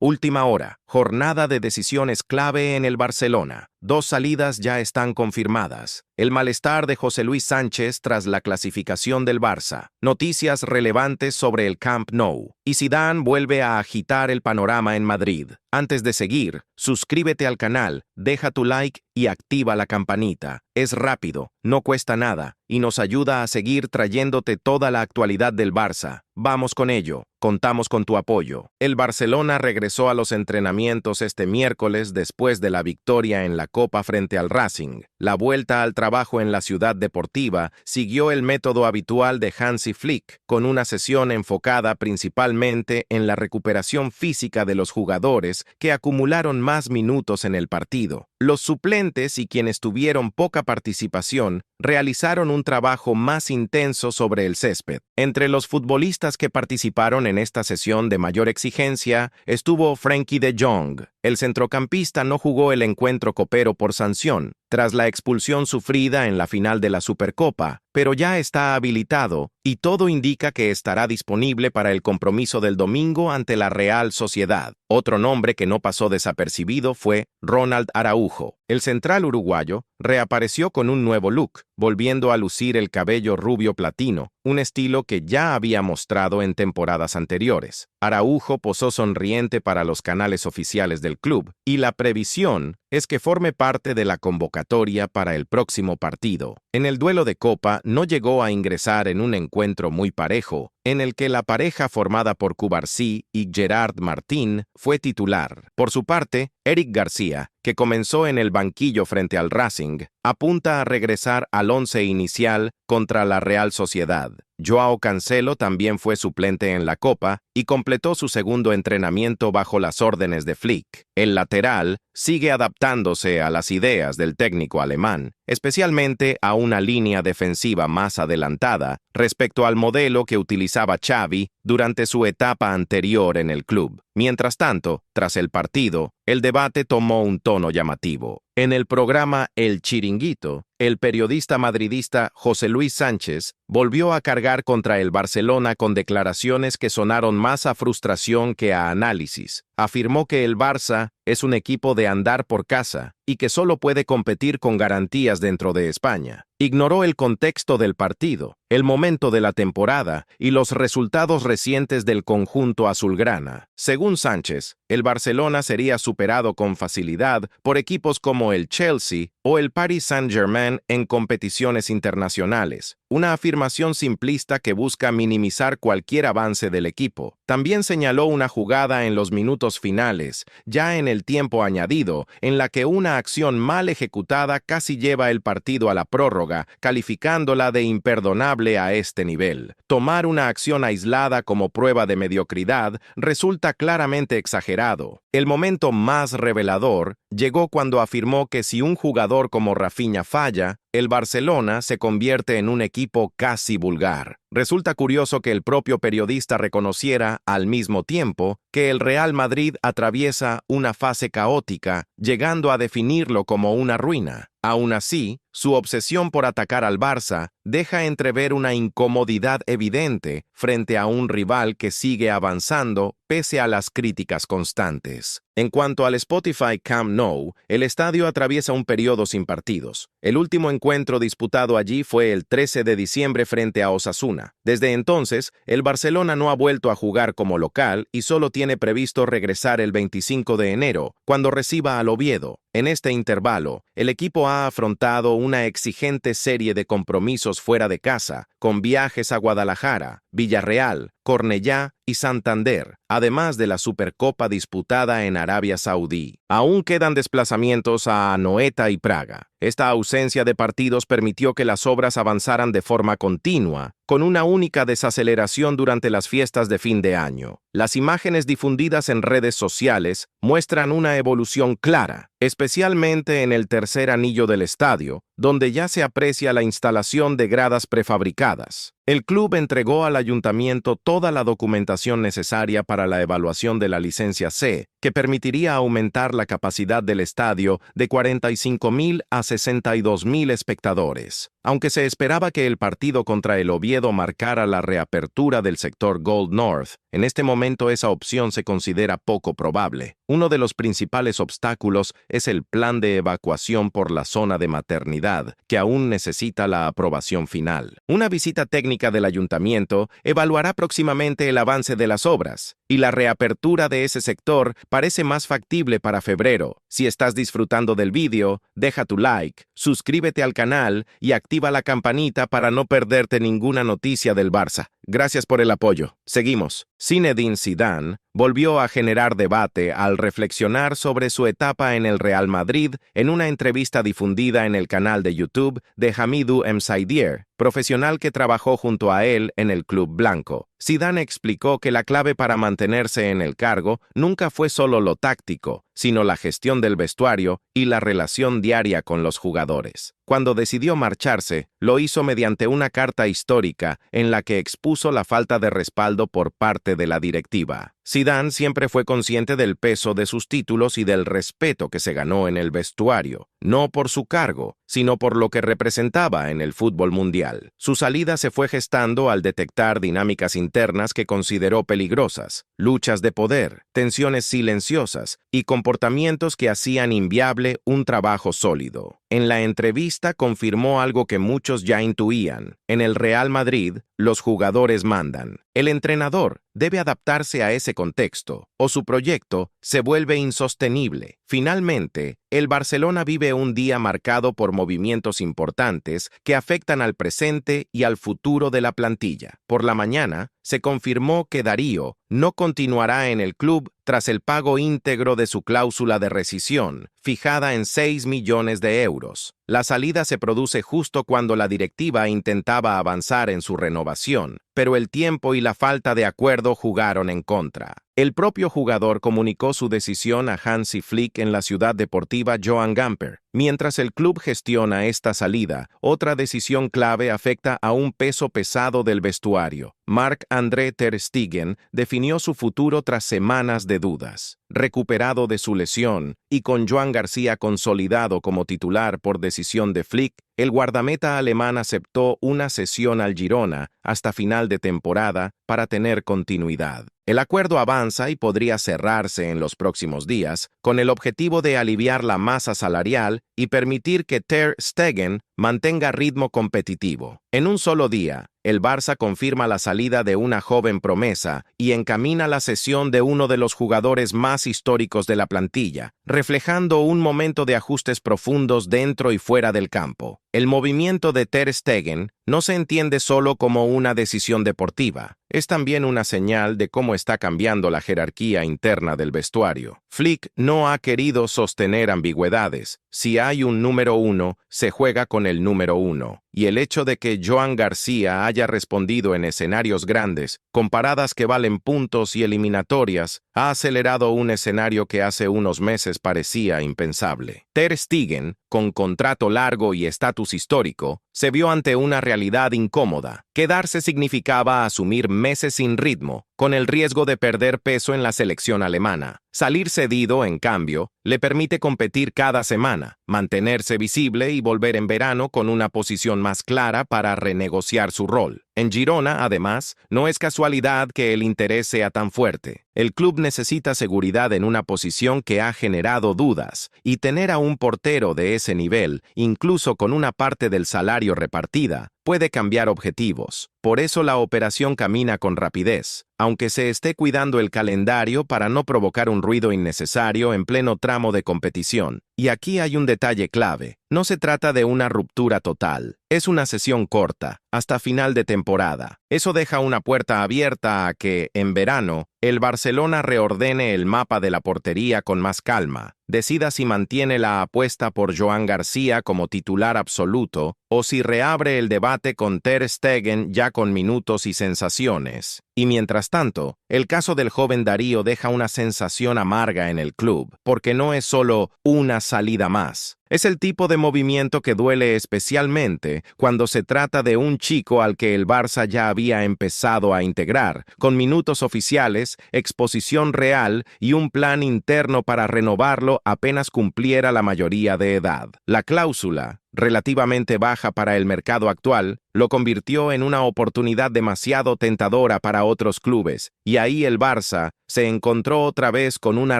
Última hora. Jornada de decisiones clave en el Barcelona. 2 salidas ya están confirmadas. El malestar de José Luis Sánchez tras la clasificación del Barça. Noticias relevantes sobre el Camp Nou. Y Zidane vuelve a agitar el panorama en Madrid. Antes de seguir, suscríbete al canal, deja tu like y activa la campanita. Es rápido, no cuesta nada y nos ayuda a seguir trayéndote toda la actualidad del Barça. Vamos con ello. Contamos con tu apoyo. El Barcelona regresó a los entrenamientos este miércoles después de la victoria en la Copa frente al Racing. La vuelta al trabajo en la ciudad deportiva siguió el método habitual de Hansi Flick, con una sesión enfocada principalmente en la recuperación física de los jugadores que acumularon más minutos en el partido. Los suplentes y quienes tuvieron poca participación realizaron un trabajo más intenso sobre el césped. Entre los futbolistas que participaron en esta sesión de mayor exigencia estuvo Frenkie de Jong. El centrocampista no jugó el encuentro copero por sanción, tras la expulsión sufrida en la final de la Supercopa, pero ya está habilitado y todo indica que estará disponible para el compromiso del domingo ante la Real Sociedad. Otro nombre que no pasó desapercibido fue Ronald Araujo. El central uruguayo reapareció con un nuevo look, volviendo a lucir el cabello rubio platino, un estilo que ya había mostrado en temporadas anteriores. Araujo posó sonriente para los canales oficiales del club, y la previsión es que forme parte de la convocatoria para el próximo partido. En el duelo de Copa no llegó a ingresar en un encuentro muy parejo, en el que la pareja formada por Cubarsí y Gerard Martín fue titular. Por su parte, Eric García, que comenzó en el banquillo frente al Racing, apunta a regresar al once inicial contra la Real Sociedad. Joao Cancelo también fue suplente en la Copa y completó su segundo entrenamiento bajo las órdenes de Flick. El lateral sigue adaptándose a las ideas del técnico alemán, especialmente a una línea defensiva más adelantada respecto al modelo que utilizaba Xavi durante su etapa anterior en el club. Mientras tanto, tras el partido, el debate tomó un tono llamativo. En el programa El Chiringuito, el periodista madridista José Luis Sánchez volvió a cargar contra el Barcelona con declaraciones que sonaron más a frustración que a análisis. Afirmó que el Barça es un equipo de andar por casa y que solo puede competir con garantías dentro de España. Ignoró el contexto del partido, el momento de la temporada y los resultados recientes del conjunto azulgrana. Según Sánchez, el Barcelona sería superado con facilidad por equipos como el Chelsea o el Paris Saint-Germain en competiciones internacionales, una afirmación simplista que busca minimizar cualquier avance del equipo. También señaló una jugada en los minutos finales, ya en el tiempo añadido, en la que una acción mal ejecutada casi lleva el partido a la prórroga, calificándola de imperdonable a este nivel. Tomar una acción aislada como prueba de mediocridad resulta claramente exagerado. El momento más revelador llegó cuando afirmó que si un jugador como Rafinha falla, el Barcelona se convierte en un equipo casi vulgar. Resulta curioso que el propio periodista reconociera, al mismo tiempo, que el Real Madrid atraviesa una fase caótica, llegando a definirlo como una ruina. Aún así, su obsesión por atacar al Barça deja entrever una incomodidad evidente frente a un rival que sigue avanzando pese a las críticas constantes. En cuanto al Spotify Camp Nou, el estadio atraviesa un periodo sin partidos. El último encuentro disputado allí fue el 13 de diciembre frente a Osasuna. Desde entonces, el Barcelona no ha vuelto a jugar como local y solo tiene previsto regresar el 25 de enero, cuando reciba al Oviedo. En este intervalo, el equipo ha afrontado una exigente serie de compromisos fuera de casa, con viajes a Guadalajara, Villarreal, Cornellá y Santander, además de la Supercopa disputada en Arabia Saudí. Aún quedan desplazamientos a Anoeta y Praga. Esta ausencia de partidos permitió que las obras avanzaran de forma continua, con una única desaceleración durante las fiestas de fin de año. Las imágenes difundidas en redes sociales muestran una evolución clara, especialmente en el tercer anillo del estadio, donde ya se aprecia la instalación de gradas prefabricadas. El club entregó al ayuntamiento toda la documentación necesaria para la evaluación de la licencia C que permitiría aumentar la capacidad del estadio de 45.000 a 62.000 espectadores. Aunque se esperaba que el partido contra el Oviedo marcara la reapertura del sector Gold North, en este momento esa opción se considera poco probable. Uno de los principales obstáculos es el plan de evacuación por la zona de maternidad, que aún necesita la aprobación final. Una visita técnica del ayuntamiento evaluará próximamente el avance de las obras, y la reapertura de ese sector parece más factible para febrero. Si estás disfrutando del vídeo, deja tu like, suscríbete al canal y activa la campanita para no perderte ninguna noticia del Barça. Gracias por el apoyo. Seguimos. Zinedine Zidane volvió a generar debate al reflexionar sobre su etapa en el Real Madrid en una entrevista difundida en el canal de YouTube de Hamidou Msaidier, profesional que trabajó junto a él en el club blanco. Zidane explicó que la clave para mantenerse en el cargo nunca fue solo lo táctico, sino la gestión del vestuario y la relación diaria con los jugadores. Cuando decidió marcharse, lo hizo mediante una carta histórica en la que expuso la falta de respaldo por parte de la directiva. Zidane siempre fue consciente del peso de sus títulos y del respeto que se ganó en el vestuario, no por su cargo, sino por lo que representaba en el fútbol mundial. Su salida se fue gestando al detectar dinámicas internas que consideró peligrosas, luchas de poder, tensiones silenciosas y comportamientos que hacían inviable un trabajo sólido. En la entrevista confirmó algo que muchos ya intuían. En el Real Madrid, los jugadores mandan. El entrenador debe adaptarse a ese contexto, o su proyecto se vuelve insostenible. Finalmente, el Barcelona vive un día marcado por movimientos importantes que afectan al presente y al futuro de la plantilla. Por la mañana, se confirmó que Darío no continuará en el club tras el pago íntegro de su cláusula de rescisión, fijada en 6 millones de euros. La salida se produce justo cuando la directiva intentaba avanzar en su renovación, pero el tiempo y la falta de acuerdo jugaron en contra. El propio jugador comunicó su decisión a Hansi Flick en la ciudad deportiva Johan Gamper. Mientras el club gestiona esta salida, otra decisión clave afecta a un peso pesado del vestuario. Marc-André ter Stegen definió su futuro tras semanas de dudas. Recuperado de su lesión y con Joan García consolidado como titular por decisión de Flick, el guardameta alemán aceptó una cesión al Girona hasta final de temporada para tener continuidad. El acuerdo avanza y podría cerrarse en los próximos días, con el objetivo de aliviar la masa salarial y permitir que ter Stegen mantenga ritmo competitivo. En un solo día, el Barça confirma la salida de una joven promesa y encamina la cesión de uno de los jugadores más históricos de la plantilla, reflejando un momento de ajustes profundos dentro y fuera del campo. El movimiento de ter Stegen no se entiende solo como una decisión deportiva, es también una señal de cómo está cambiando la jerarquía interna del vestuario. Flick no ha querido sostener ambigüedades. Si hay un número 1, se juega con el número 1. Y el hecho de que Joan García haya respondido en escenarios grandes, con paradas que valen puntos y eliminatorias, ha acelerado un escenario que hace unos meses parecía impensable. Ter Stegen, con contrato largo y estatus histórico, se vio ante una realidad incómoda. Quedarse significaba asumir meses sin ritmo, con el riesgo de perder peso en la selección alemana. Salir cedido, en cambio, le permite competir cada semana, mantenerse visible y volver en verano con una posición más clara para renegociar su rol. En Girona, además, no es casualidad que el interés sea tan fuerte. El club necesita seguridad en una posición que ha generado dudas, y tener a un portero de ese nivel, incluso con una parte del salario repartida, puede cambiar objetivos. Por eso la operación camina con rapidez, aunque se esté cuidando el calendario para no provocar un ruido innecesario en pleno tramo de competición. Y aquí hay un detalle clave. No se trata de una ruptura total. Es una sesión corta, hasta final de temporada. Eso deja una puerta abierta a que, en verano, el Barcelona reordene el mapa de la portería con más calma, decida si mantiene la apuesta por Joan García como titular absoluto o si reabre el debate con ter Stegen ya con minutos y sensaciones. Y mientras tanto, el caso del joven Darío deja una sensación amarga en el club, porque no es solo una salida más. Es el tipo de movimiento que duele especialmente cuando se trata de un chico al que el Barça ya había empezado a integrar, con minutos oficiales, exposición real y un plan interno para renovarlo apenas cumpliera la mayoría de edad. La cláusula, relativamente baja para el mercado actual, lo convirtió en una oportunidad demasiado tentadora para otros clubes, y ahí el Barça se encontró otra vez con una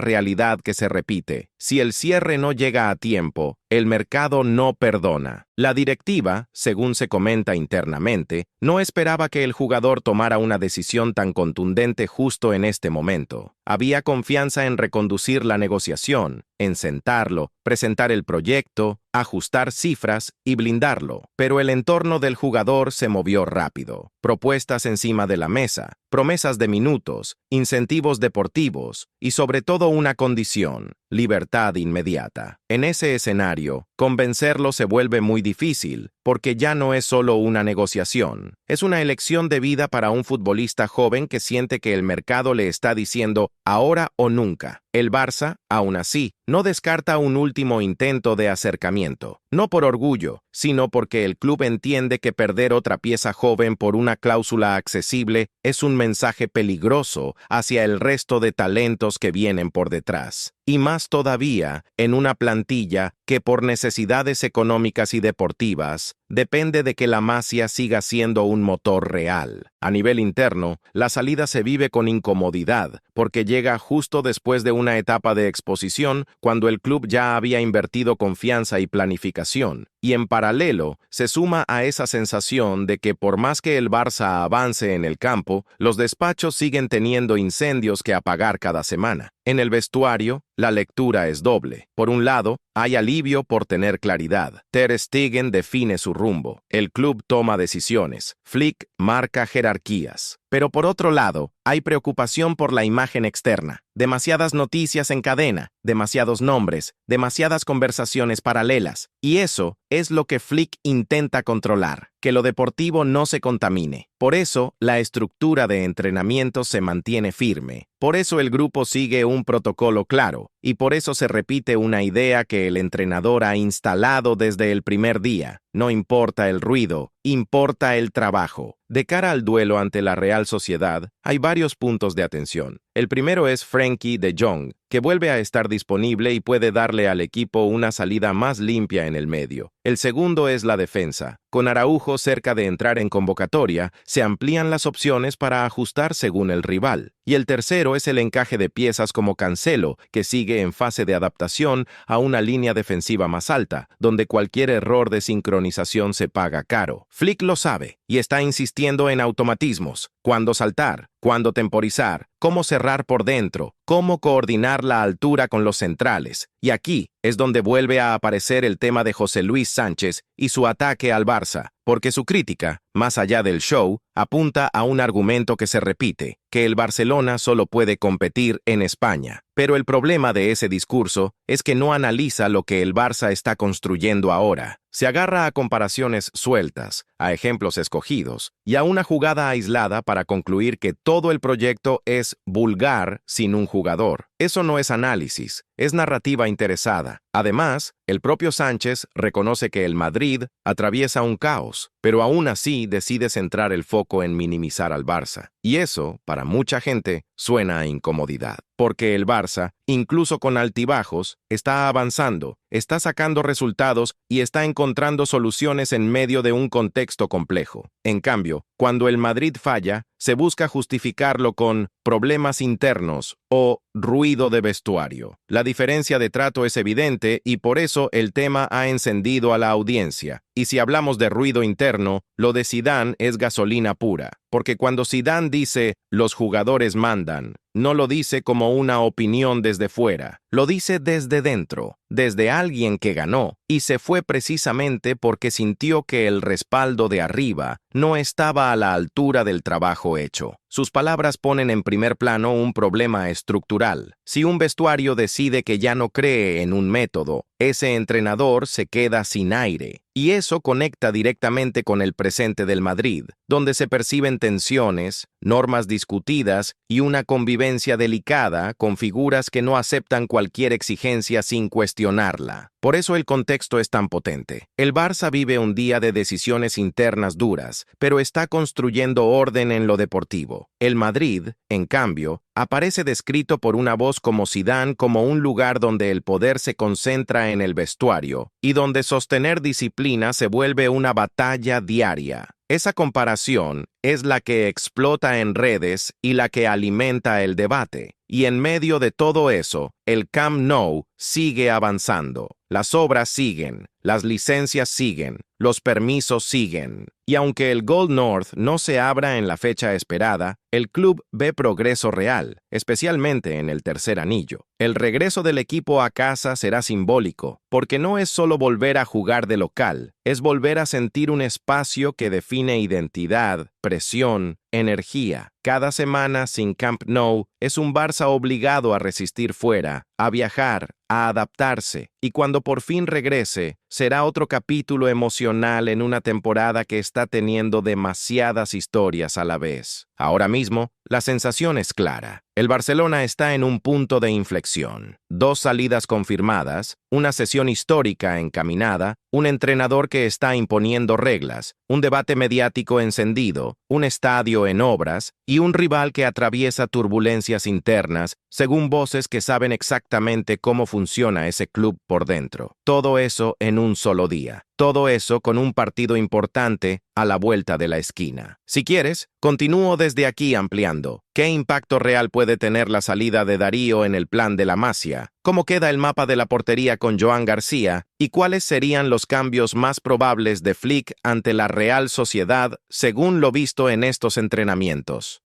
realidad que se repite. Si el cierre no llega a tiempo, el mercado no perdona. La directiva, según se comenta internamente, no esperaba que el jugador tomara una decisión tan contundente justo en este momento. Había confianza en reconducir la negociación, en sentarlo, presentar el proyecto, ajustar cifras y blindarlo. Pero el entorno del jugador se movió rápido. Propuestas encima de la mesa, promesas de minutos, incentivos deportivos y sobre todo una condición: libertad inmediata. En ese escenario, convencerlo se vuelve muy difícil, porque ya no es solo una negociación. Es una elección de vida para un futbolista joven que siente que el mercado le está diciendo ahora o nunca. El Barça, aún así, no descarta un último intento de acercamiento, no por orgullo, sino porque el club entiende que perder otra pieza joven por una cláusula accesible es un mensaje peligroso hacia el resto de talentos que vienen por detrás. Y más todavía, en una plantilla que por necesidades económicas y deportivas, depende de que la Masia siga siendo un motor real. A nivel interno, la salida se vive con incomodidad, porque llega justo después de una etapa de exposición cuando el club ya había invertido confianza y planificación, y en paralelo se suma a esa sensación de que por más que el Barça avance en el campo, los despachos siguen teniendo incendios que apagar cada semana. En el vestuario, la lectura es doble. Por un lado, hay alivio por tener claridad. Ter Stegen define su rumbo. El club toma decisiones. Flick marca jerarquías. Pero por otro lado, hay preocupación por la imagen externa. Demasiadas noticias en cadena, demasiados nombres, demasiadas conversaciones paralelas. Y eso es lo que Flick intenta controlar, que lo deportivo no se contamine. Por eso, la estructura de entrenamiento se mantiene firme. Por eso el grupo sigue un protocolo claro, y por eso se repite una idea que el entrenador ha instalado desde el primer día. No importa el ruido, importa el trabajo. De cara al duelo ante la Real Sociedad, hay varios puntos de atención. El primero es Frenkie de Jong, que vuelve a estar disponible y puede darle al equipo una salida más limpia en el medio. El segundo es la defensa. Con Araujo cerca de entrar en convocatoria, se amplían las opciones para ajustar según el rival. Y el tercero es el encaje de piezas como Cancelo, que sigue en fase de adaptación a una línea defensiva más alta, donde cualquier error de sincronización se paga caro. Flick lo sabe y está insistiendo en automatismos: cuándo saltar, cuándo temporizar, cómo cerrar por dentro, cómo coordinar la altura con los centrales. Y aquí es donde vuelve a aparecer el tema de José Luis Sánchez y su ataque al Barça, porque su crítica, más allá del show, apunta a un argumento que se repite, que el Barcelona solo puede competir en España. Pero el problema de ese discurso es que no analiza lo que el Barça está construyendo ahora. Se agarra a comparaciones sueltas, a ejemplos escogidos, y a una jugada aislada para concluir que todo el proyecto es vulgar sin un jugador. Eso no es análisis, es narrativa interesada. Además, el propio Sánchez reconoce que el Madrid atraviesa un caos, pero aún así decide centrar el foco en minimizar al Barça. Y eso, para mucha gente, suena a incomodidad, porque el Barça, incluso con altibajos, está avanzando, está sacando resultados y está encontrando soluciones en medio de un contexto complejo. En cambio, cuando el Madrid falla, se busca justificarlo con problemas internos o ruido de vestuario. La diferencia de trato es evidente y por eso el tema ha encendido a la audiencia. Y si hablamos de ruido interno, lo de Zidane es gasolina pura. Porque cuando Zidane dice «los jugadores mandan», no lo dice como una opinión desde fuera, lo dice desde dentro, desde alguien que ganó, y se fue precisamente porque sintió que el respaldo de arriba no estaba a la altura del trabajo hecho. Sus palabras ponen en primer plano un problema estructural. Si un vestuario decide que ya no cree en un método, ese entrenador se queda sin aire. Y eso conecta directamente con el presente del Madrid, donde se perciben tensiones, normas discutidas y una convivencia delicada con figuras que no aceptan cualquier exigencia sin cuestionarla. Por eso el contexto es tan potente. El Barça vive un día de decisiones internas duras, pero está construyendo orden en lo deportivo. El Madrid, en cambio, aparece descrito por una voz como Zidane como un lugar donde el poder se concentra en el vestuario y donde sostener disciplina se vuelve una batalla diaria. Esa comparación es la que explota en redes y la que alimenta el debate. Y en medio de todo eso, el Camp Nou sigue avanzando. Las obras siguen, las licencias siguen, los permisos siguen. Y aunque el Gold North no se abra en la fecha esperada, el club ve progreso real, especialmente en el tercer anillo. El regreso del equipo a casa será simbólico, porque no es solo volver a jugar de local, es volver a sentir un espacio que define identidad, presión, energía. Cada semana sin Camp Nou es un Barça obligado a resistir fuera, a viajar, a adaptarse, y cuando por fin regrese, será otro capítulo emocional en una temporada que está teniendo demasiadas historias a la vez. Ahora mismo, la sensación es clara. El Barcelona está en un punto de inflexión. 2 salidas confirmadas, una sesión histórica encaminada, un entrenador que está imponiendo reglas, un debate mediático encendido, un estadio en obras y un rival que atraviesa turbulencias internas, según voces que saben exactamente cómo funciona ese club por dentro. Todo eso en un solo día. Todo eso con un partido importante a la vuelta de la esquina. Si quieres, continúo desde aquí ampliando. ¿Qué impacto real puede tener la salida de Darío en el plan de la Masia? ¿Cómo queda el mapa de la portería con Joan García? ¿Y cuáles serían los cambios más probables de Flick ante la Real Sociedad según lo visto en estos entrenamientos?